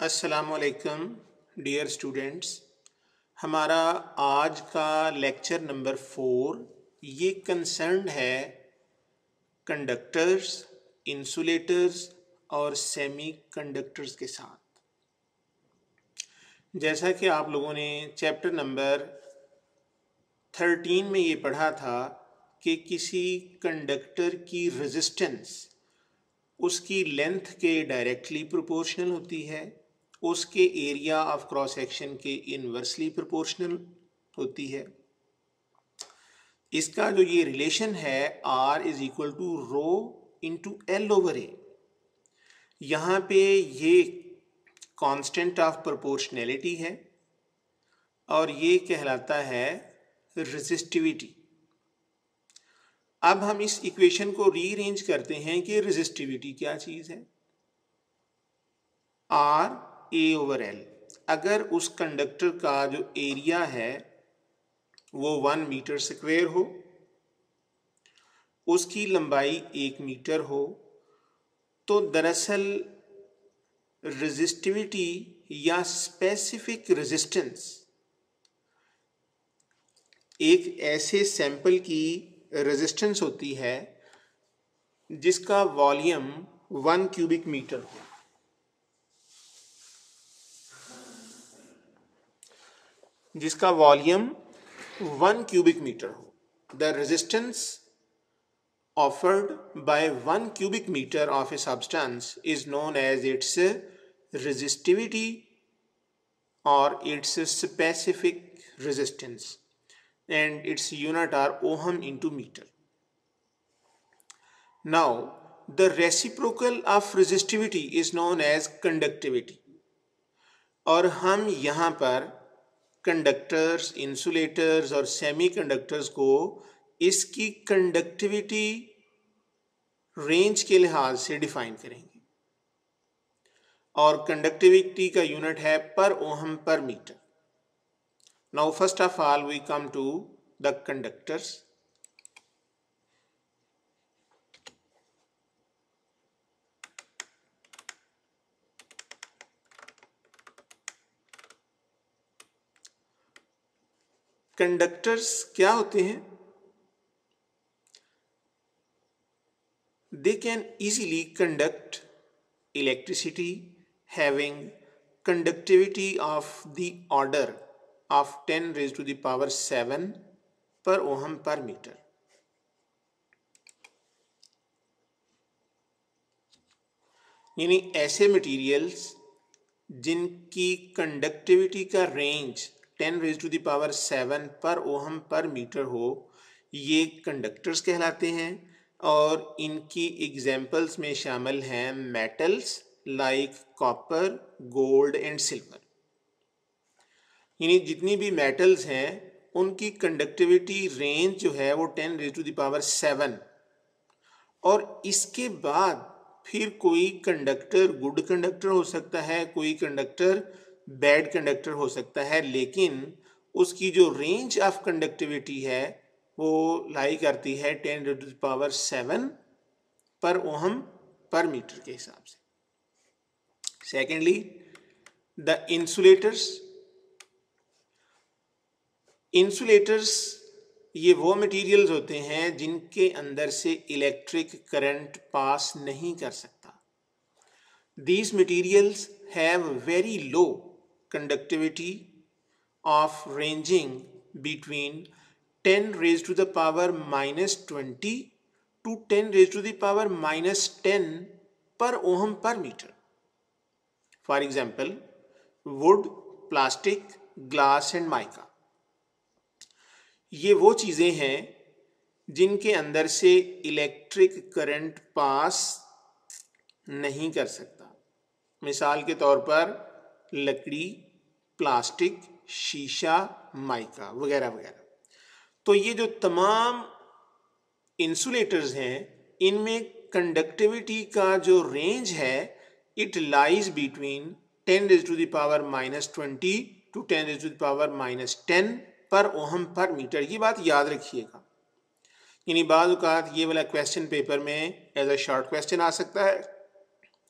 अस्सलामुअलैकुम dear students. हमारा आज का लेक्चर नंबर 4 ये कंसर्न है कंडक्टर्स, इंसुलेटर्स और सेमी कंडक्टर्स के साथ। जैसा कि आप लोगों ने चैप्टर नंबर 13 में ये पढ़ा था कि किसी कंडक्टर की रेजिस्टेंस उसकी लेंथ के डायरेक्टली प्रोपोर्शनल होती है, उसके एरिया ऑफ क्रॉस सेक्शन के इनवर्सली प्रोपोर्शनल होती है। इसका जो ये रिलेशन है R is equal to rho into L over A, यहाँ पे ये कांस्टेंट ऑफ प्रोपोर्शनैलिटी है और ये कहलाता है रेजिस्टिविटी। अब हम इस इक्वेशन को रीअरेंज करते हैं कि रेजिस्टिविटी क्या चीज़ है। R A ओवर L, अगर उस कंडक्टर का जो एरिया है वो 1 मीटर स्क्वायर हो, उसकी लंबाई 1 मीटर हो, तो दरअसल रेजिस्टिविटी या स्पेसिफिक रेजिस्टेंस एक ऐसे सैंपल की रेजिस्टेंस होती है जिसका वॉल्यूम 1 क्यूबिक मीटर हो। जिसका वॉल्यूम 1 cubic meter हो, the resistance offered by 1 cubic meter of a substance is known as its resistivity or its specific resistance, and its unit are ohm into meter. Now, the reciprocal of resistivity is known as conductivity, और हम यहाँ पर conductors, insulators और semi conductors को इसकी conductivity range के लिहाज से डिफाइन करेंगे, और कंडक्टिविटी का यूनिट है per ohm per metre. Now first of all we come to the conductors. Conductors क्या होते हैं? They can easily conduct electricity having conductivity of the order of 10 raised to the power 7 per ohm per meter. यानी ऐसे materials जिनकी conductivity का range 10 raise to the power 7 per ohm per metre हो, ये conductors कहलाते हैं। और इनकी एग्जाम्पल्स में शामिल हैं metals like copper, gold and silver. यानी जितनी भी मेटल्स हैं उनकी कंडक्टिविटी रेंज जो है वो 10 रेज टू द पावर 7, और इसके बाद फिर कोई कंडक्टर गुड कंडक्टर हो सकता है, कोई कंडक्टर बैड कंडक्टर हो सकता है, लेकिन उसकी जो रेंज ऑफ कंडक्टिविटी है वो लाई करती है 10 to the power 7 per ohm per metre के हिसाब से। Secondly, the insulators. इंसुलेटर्स ये वो मटेरियल्स होते हैं जिनके अंदर से इलेक्ट्रिक करंट पास नहीं कर सकता। These materials have very low conductivity of ranging between 10 raised to the power minus 20 to 10 raised to the power minus 10 per ohm per meter. For example, wood, plastic, glass and mica. ये वो चीज़ें हैं जिनके अंदर से electric current pass नहीं कर सकता। मिसाल के तौर पर लकड़ी, प्लास्टिक, शीशा, माइका वगैरह वगैरह। तो ये जो तमाम इंसुलेटर्स हैं इनमें कंडक्टिविटी का जो रेंज है it lies between 10 raise to the power minus 20 to 10 raise to the power minus 10 per ohm per metre. ये बात याद रखिएगा। यानी बाज़ औक़ात ये वाला क्वेश्चन पेपर में एज अ शॉर्ट क्वेश्चन आ सकता है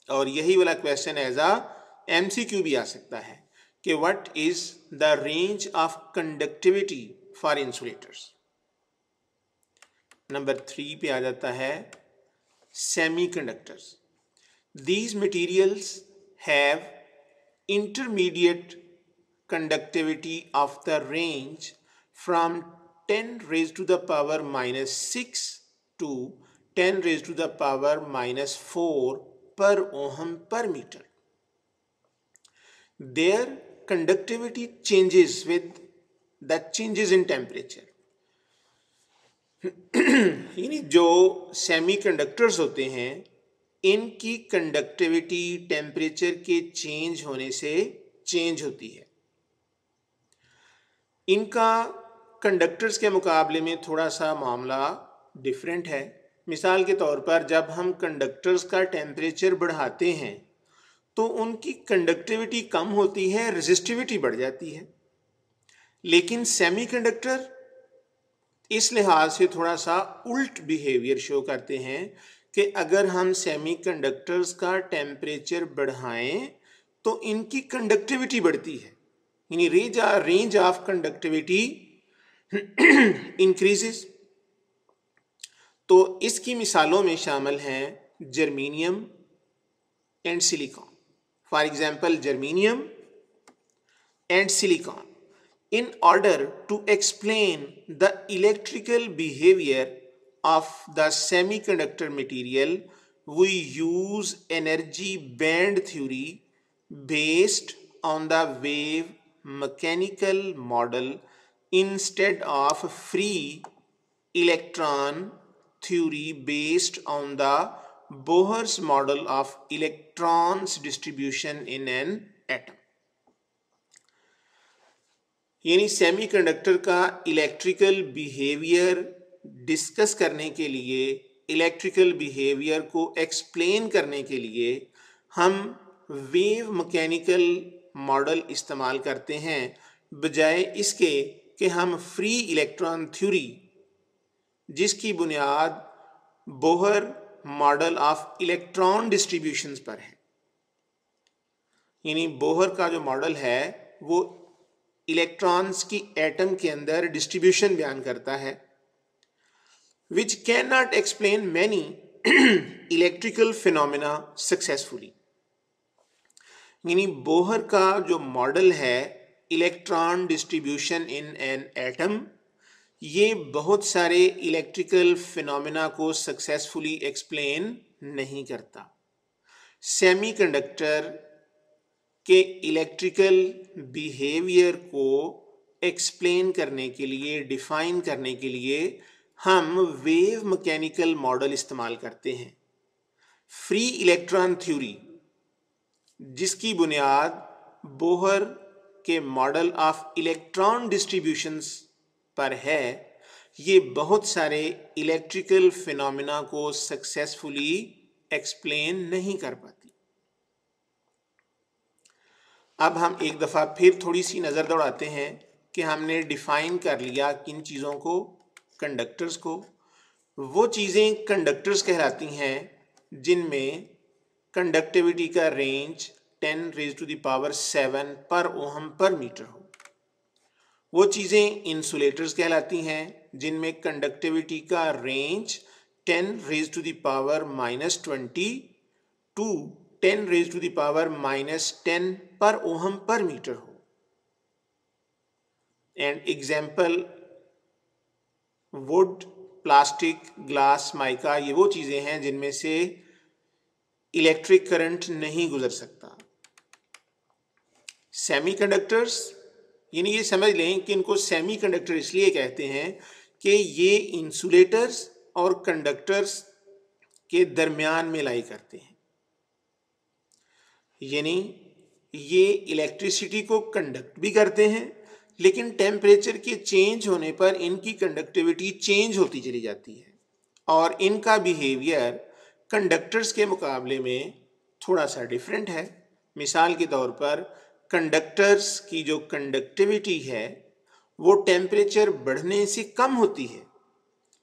और यही वाला क्वेश्चन एज अ MCQ भी आ सकता है कि what is the range of conductivity for insulators. Number 3 पे आ जाता है semiconductors. These materials have intermediate conductivity of the range from 10 raised to the power minus 6 to 10 raised to the power minus 4 per ohm per meter. Their conductivity changes with the changes in temperature. यानी जो semiconductors होते हैं इनकी conductivity temperature के change होने से change होती है। इनका कंडक्टर्स के मुकाबले में थोड़ा सा मामला डिफरेंट है। मिसाल के तौर पर जब हम कंडक्टर्स का टेम्परेचर बढ़ाते हैं तो उनकी कंडक्टिविटी कम होती है, रेजिस्टिविटी बढ़ जाती है। लेकिन सेमीकंडक्टर इस लिहाज से थोड़ा सा उल्ट बिहेवियर शो करते हैं कि अगर हम सेमीकंडक्टर्स का टेम्परेचर बढ़ाएं तो इनकी कंडक्टिविटी बढ़ती है, यानी रेंज ऑफ कंडक्टिविटी इंक्रीजेस। तो इसकी मिसालों में शामिल हैं germanium and silicon. For example germanium and silicon. In order to explain the electrical behavior of the semiconductor material, we use energy band theory based on the wave mechanical model instead of free electron theory based on the Bohr's model of electrons distribution in an atom. यानी semiconductor का electrical behaviour discuss करने के लिए, electrical behaviour को explain करने के लिए हम वेव मैकेनिकल मॉडल इस्तेमाल करते हैं, बजाय इसके कि हम फ्री इलेक्ट्रॉन थ्योरी जिसकी बुनियाद Bohr model of electron distributions पर है। यानी बोहर का जो मॉडल है वो इलेक्ट्रॉन्स की एटम के अंदर डिस्ट्रीब्यूशन बयान करता है, which can not explain many electrical phenomena successfully. यानी बोहर का जो मॉडल है electron distribution in an atom, ये बहुत सारे इलेक्ट्रिकल फिनोमिना को सक्सेसफुली एक्सप्लेन नहीं करता। सेमीकंडक्टर के इलेक्ट्रिकल बिहेवियर को एक्सप्लेन करने के लिए, डिफाइन करने के लिए हम वेव मैकेनिकल मॉडल इस्तेमाल करते हैं। फ्री इलेक्ट्रॉन थ्योरी जिसकी बुनियाद बोहर के मॉडल ऑफ इलेक्ट्रॉन डिस्ट्रीब्यूशंस पर है, ये बहुत सारे इलेक्ट्रिकल फिनोमिना को सक्सेसफुली एक्सप्लेन नहीं कर पाती। अब हम एक दफ़ा फिर थोड़ी सी नज़र दौड़ाते हैं कि हमने डिफ़ाइन कर लिया किन चीज़ों को, कंडक्टर्स को। वो चीज़ें कंडक्टर्स कहलाती हैं जिनमें कंडक्टिविटी का range 10 raise to the power 7 per ohm per metre हो। वो चीज़ें इंसुलेटर्स कहलाती हैं जिनमें कंडक्टिविटी का range 10 raise to the power -20 to 10 raise to the power -10 per ohm per metre हो। And example wood, plastic, glass, mica, ये वो चीज़ें हैं जिनमें से इलेक्ट्रिक करंट नहीं गुजर सकता। सेमीकंडक्टर्स, यानी ये समझ लें कि इनको सेमीकंडक्टर इसलिए कहते हैं कि ये इंसुलेटर्स और कंडक्टर्स के दरमियान में लाई करते हैं। यानी ये इलेक्ट्रिसिटी को कंडक्ट भी करते हैं, लेकिन टेम्परेचर के चेंज होने पर इनकी कंडक्टिविटी चेंज होती चली जाती है और इनका बिहेवियर कंडक्टर्स के मुकाबले में थोड़ा सा डिफरेंट है। मिसाल के तौर पर कंडक्टर्स की जो कंडक्टिविटी है वो टेम्परेचर बढ़ने से कम होती है,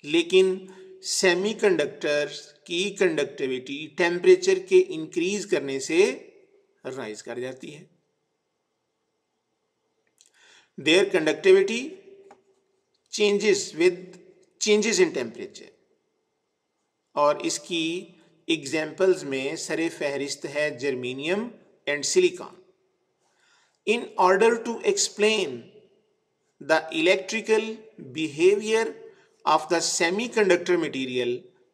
लेकिन सेमीकंडक्टर्स की कंडक्टिविटी टेम्परेचर के इंक्रीज करने से राइज कर जाती है। Their conductivity changes with changes in temperature, और इसकी एग्जाम्पल्स में सरे फहरिस्त है germanium and silicon. In order to explain the electrical behavior of the semiconductor material,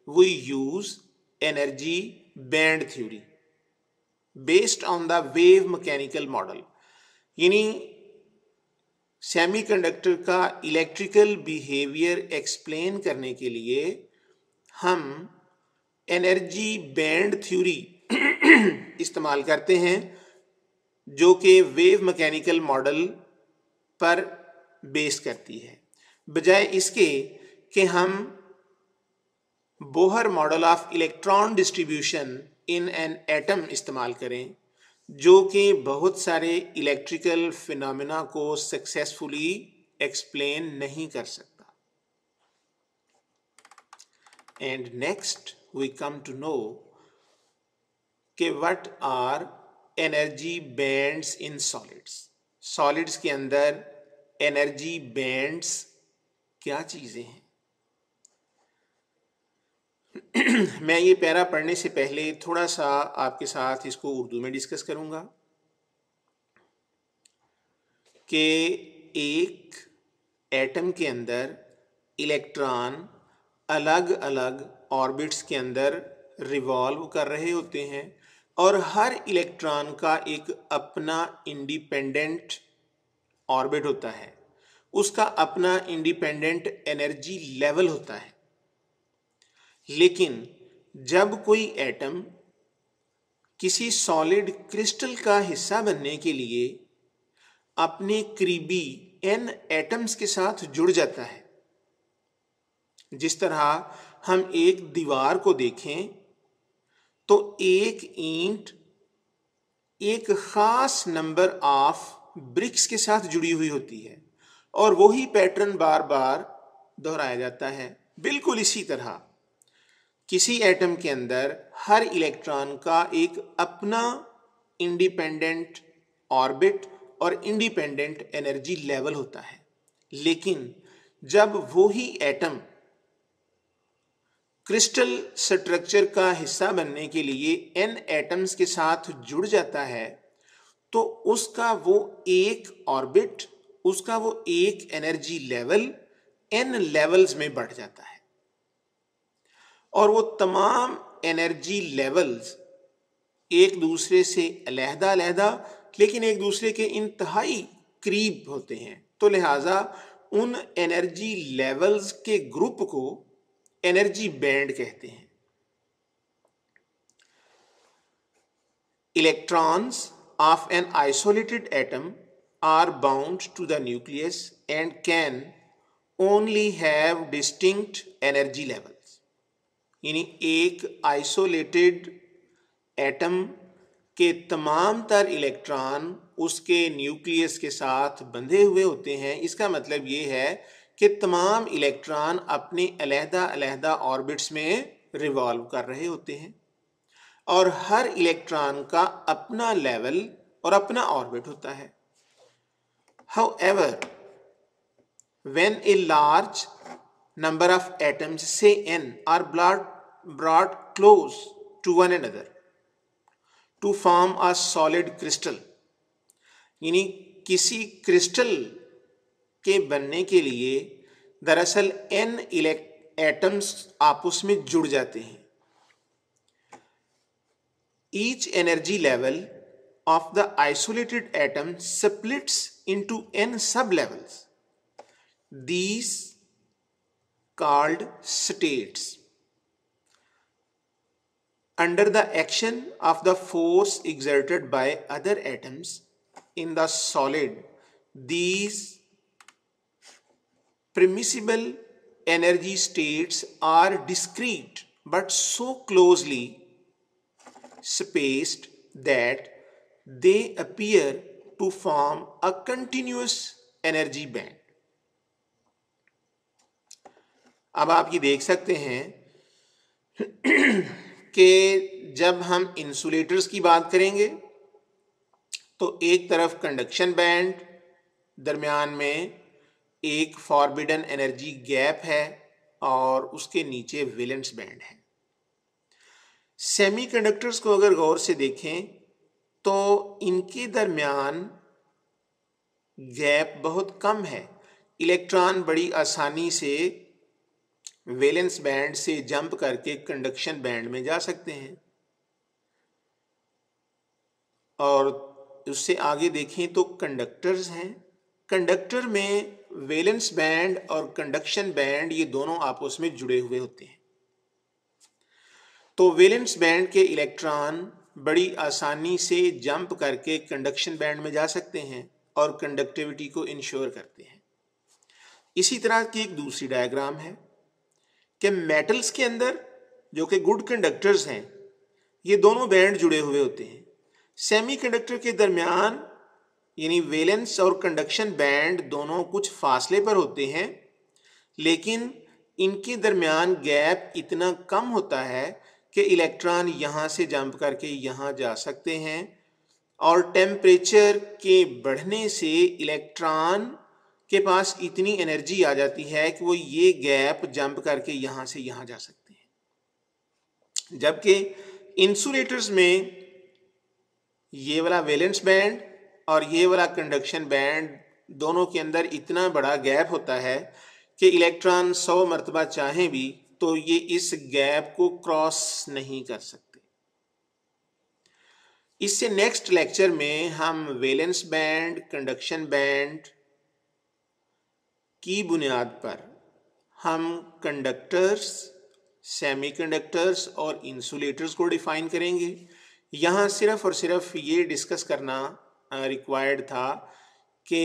we use energy band theory based on the wave mechanical model। यानी semiconductor का electrical behaviour explain करने के लिए हम एनर्जी बैंड थ्योरी इस्तेमाल करते हैं, जो कि वेव मैकेनिकल मॉडल पर बेस करती है, बजाय इसके कि हम Bohr model of electron distribution in an atom इस्तेमाल करें, जो कि बहुत सारे इलेक्ट्रिकल फिनोमेना को सक्सेसफुली एक्सप्लेन नहीं कर सकता। And next we come to know कि what are energy bands in solids. Solids के अंदर एनर्जी बैंड्स क्या चीजें हैं? मैं ये पैरा पढ़ने से पहले थोड़ा सा आपके साथ इसको उर्दू में डिस्कस करूंगा कि एक एटम के अंदर इलेक्ट्रॉन अलग अलग ऑर्बिट्स के अंदर रिवॉल्व कर रहे होते हैं, और हर इलेक्ट्रॉन का एक अपना इंडिपेंडेंट ऑर्बिट होता है, उसका अपना इंडिपेंडेंट एनर्जी लेवल होता है। लेकिन जब कोई एटम किसी सॉलिड क्रिस्टल का हिस्सा बनने के लिए अपने करीबी एन एटम्स के साथ जुड़ जाता है, जिस तरह हम एक दीवार को देखें तो एक ईंट एक खास नंबर ऑफ ब्रिक्स के साथ जुड़ी हुई होती है, और वही पैटर्न बार बार दोहराया जाता है। बिल्कुल इसी तरह किसी एटम के अंदर हर इलेक्ट्रॉन का एक अपना इंडिपेंडेंट ऑर्बिट और इंडिपेंडेंट एनर्जी लेवल होता है। लेकिन जब वही एटम क्रिस्टल स्ट्रक्चर का हिस्सा बनने के लिए एन एटम्स के साथ जुड़ जाता है, तो उसका वो एक ऑर्बिट, उसका वो एक एनर्जी लेवल एन लेवल्स में बढ़ जाता है, और वो तमाम एनर्जी लेवल्स एक दूसरे से अलहदा अलहदा लेकिन एक दूसरे के इंतहाई करीब होते हैं। तो लिहाजा उन एनर्जी लेवल्स के ग्रुप को एनर्जी बैंड कहते हैं। Electrons of an isolated atom are bound to the nucleus and can only have distinct energy levels। यानी एक आइसोलेटेड एटम के तमाम तर इलेक्ट्रॉन उसके न्यूक्लियस के साथ बंधे हुए होते हैं। इसका मतलब ये है कि तमाम इलेक्ट्रॉन अपने अलहदा अलहदा ऑर्बिट्स में रिवॉल्व कर रहे होते हैं, और हर इलेक्ट्रॉन का अपना लेवल और अपना ऑर्बिट होता है। However, when a large number of atoms, say n, are brought close to one another to form a solid crystal, यानी किसी क्रिस्टल के बनने के लिए दरअसल n एटम्स आपस में जुड़ जाते हैं। Each energy level of the isolated atom splits into n sublevels, these called states. Under the action of the force exerted by other atoms in the solid, these permissible energy states are discrete but so closely spaced that they appear to form a continuous energy band। अब आप ये देख सकते हैं कि जब हम insulators की बात करेंगे तो एक तरफ कंडक्शन बैंड, दरमियान में एक फॉरबिडन एनर्जी गैप है और उसके नीचे वैलेंस बैंड है। सेमीकंडक्टर्स को अगर गौर से देखें तो इनके दरमियान गैप बहुत कम है। इलेक्ट्रॉन बड़ी आसानी से वैलेंस बैंड से जंप करके कंडक्शन बैंड में जा सकते हैं। और उससे आगे देखें तो कंडक्टर्स हैं। कंडक्टर में वैलेंस बैंड और कंडक्शन बैंड ये दोनों आपस में जुड़े हुए होते हैं। तो वैलेंस बैंड के इलेक्ट्रॉन बड़ी आसानी से जंप करके कंडक्शन बैंड में जा सकते हैं और कंडक्टिविटी को इंश्योर करते हैं। इसी तरह की एक दूसरी डायग्राम है कि मेटल्स के अंदर जो कि गुड कंडक्टर्स हैं, ये दोनों बैंड जुड़े हुए होते हैं। सेमीकंडक्टर के दरमियान यानी वैलेंस और कंडक्शन बैंड दोनों कुछ फासले पर होते हैं, लेकिन इनके दरमियान गैप इतना कम होता है कि इलेक्ट्रॉन यहाँ से जंप करके यहाँ जा सकते हैं और टेम्परेचर के बढ़ने से इलेक्ट्रॉन के पास इतनी एनर्जी आ जाती है कि वो ये गैप जंप करके यहाँ से यहाँ जा सकते हैं। जबकि इंसुलेटर्स में ये वाला वैलेंस बैंड और ये वाला कंडक्शन बैंड दोनों के अंदर इतना बड़ा गैप होता है कि इलेक्ट्रॉन 100 मरतबा चाहें भी तो ये इस गैप को क्रॉस नहीं कर सकते। इससे नेक्स्ट लेक्चर में हम वैलेंस बैंड, कंडक्शन बैंड की बुनियाद पर हम कंडक्टर्स, सेमीकंडक्टर्स और इंसुलेटर्स को डिफाइन करेंगे। यहाँ सिर्फ और सिर्फ ये डिस्कस करना रिक्वायर्ड था कि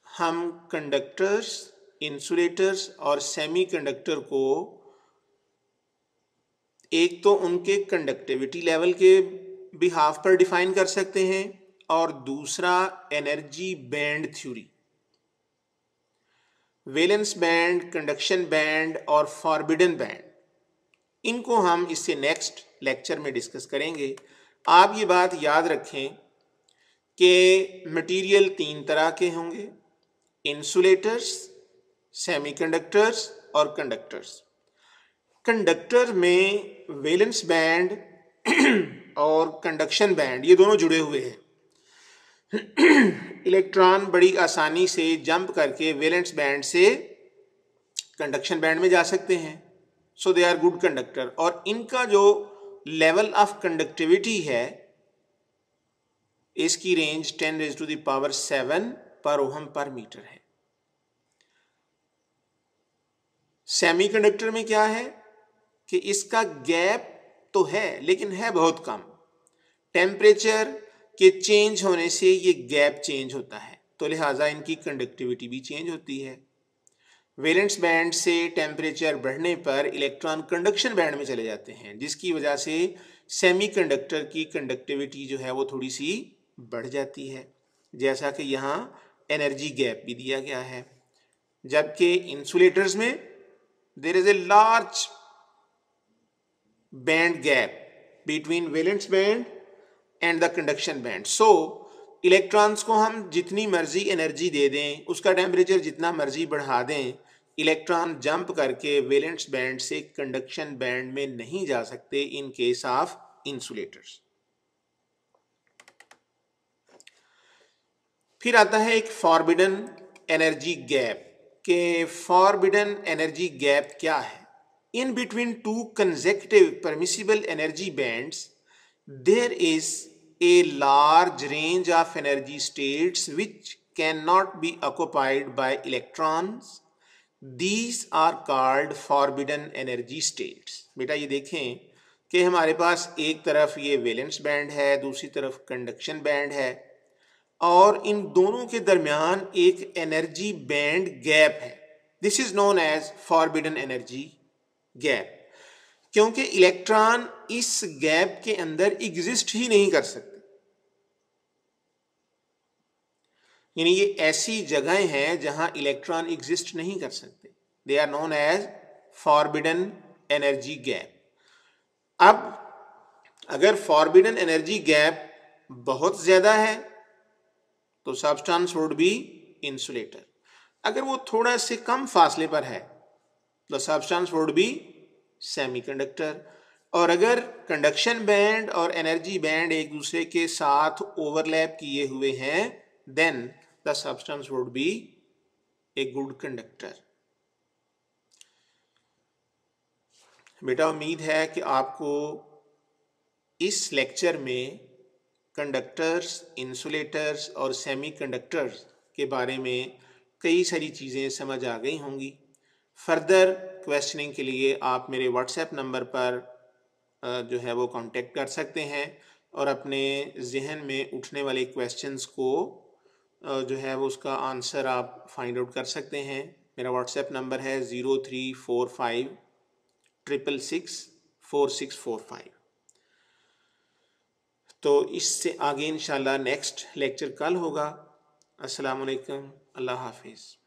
हम कंडक्टर्स, इंसुलेटर्स और सेमीकंडक्टर को एक तो उनके कंडक्टिविटी लेवल के बिहाफ पर डिफाइन कर सकते हैं और दूसरा energy band theory, valence band, conduction band और फॉरबिडन बैंड, इनको हम इससे नेक्स्ट लेक्चर में डिस्कस करेंगे। आप ये बात याद रखें कि मटेरियल 3 तरह के होंगे, इंसुलेटर्स, सेमीकंडक्टर्स और कंडक्टर्स। कंडक्टर में वैलेंस बैंड और कंडक्शन बैंड ये दोनों जुड़े हुए हैं। इलेक्ट्रॉन बड़ी आसानी से जंप करके वैलेंस बैंड से कंडक्शन बैंड में जा सकते हैं, सो दे आर गुड कंडक्टर। और इनका जो लेवल ऑफ कंडक्टिविटी है इसकी रेंज 10⁻⁷ पर ओहम पर मीटर है। सेमीकंडक्टर में क्या है कि इसका गैप तो है लेकिन है बहुत कम। टेम्परेचर के चेंज होने से ये गैप चेंज होता है, तो लिहाजा इनकी कंडक्टिविटी भी चेंज होती है। वैलेंस बैंड से टेम्परेचर बढ़ने पर इलेक्ट्रॉन कंडक्शन बैंड में चले जाते हैं, जिसकी वजह से सेमीकंडक्टर की कंडक्टिविटी जो है वो थोड़ी सी बढ़ जाती है, जैसा कि यहाँ एनर्जी गैप भी दिया गया है। जबकि इंसुलेटर्स में there is a large band gap between valence band and the conduction band. So electrons को हम जितनी मर्जी एनर्जी दे दें, उसका टेम्परेचर जितना मर्जी बढ़ा दें, इलेक्ट्रॉन जंप करके वैलेंस बैंड से कंडक्शन बैंड में नहीं जा सकते इन केस ऑफ इंसुलेटर्स। फिर आता है एक फॉरबिडन एनर्जी गैप। के फॉरबिडन एनर्जी गैप क्या है? In between two consecutive permissible energy bands there is a large range of energy states which cannot be occupied by electrons. These are called forbidden energy states. बेटा ये देखें कि हमारे पास एक तरफ ये वैलेंस बैंड है, दूसरी तरफ कंडक्शन बैंड है और इन दोनों के दरमियान एक एनर्जी बैंड गैप है। This is known as forbidden energy gap, क्योंकि इलेक्ट्रॉन इस गैप के अंदर एग्जिस्ट ही नहीं कर सकते। यानी ये ऐसी जगहें हैं जहां इलेक्ट्रॉन एग्जिस्ट नहीं कर सकते। They are known as forbidden energy gap. अब अगर फॉरबिडन एनर्जी गैप बहुत ज़्यादा है तो सब्सटेंस वुड बी इंसुलेटर। अगर वो थोड़ा से कम फासले पर है the substance would be semiconductor. और अगर कंडक्शन बैंड और एनर्जी बैंड एक दूसरे के साथ ओवरलैप किए हुए हैं then the substance would be a good conductor. बेटा उम्मीद है कि आपको इस लेक्चर में कंडक्टर्स, इंसुलेटर्स और सेमीकंडक्टर्स के बारे में कई सारी चीज़ें समझ आ गई होंगी। फर्दर क्वेश्चनिंग के लिए आप मेरे व्हाट्सएप नंबर पर जो है वो कांटेक्ट कर सकते हैं और अपने जहन में उठने वाले क्वेश्चंस को जो है वो उसका आंसर आप फाइंड आउट कर सकते हैं। मेरा व्हाट्सएप नंबर है 0345664645। तो इससे आगे इंशाल्लाह नेक्स्ट लेक्चर कल होगा। अस्सलाम वालेकुम, अल्लाह हाफिज़।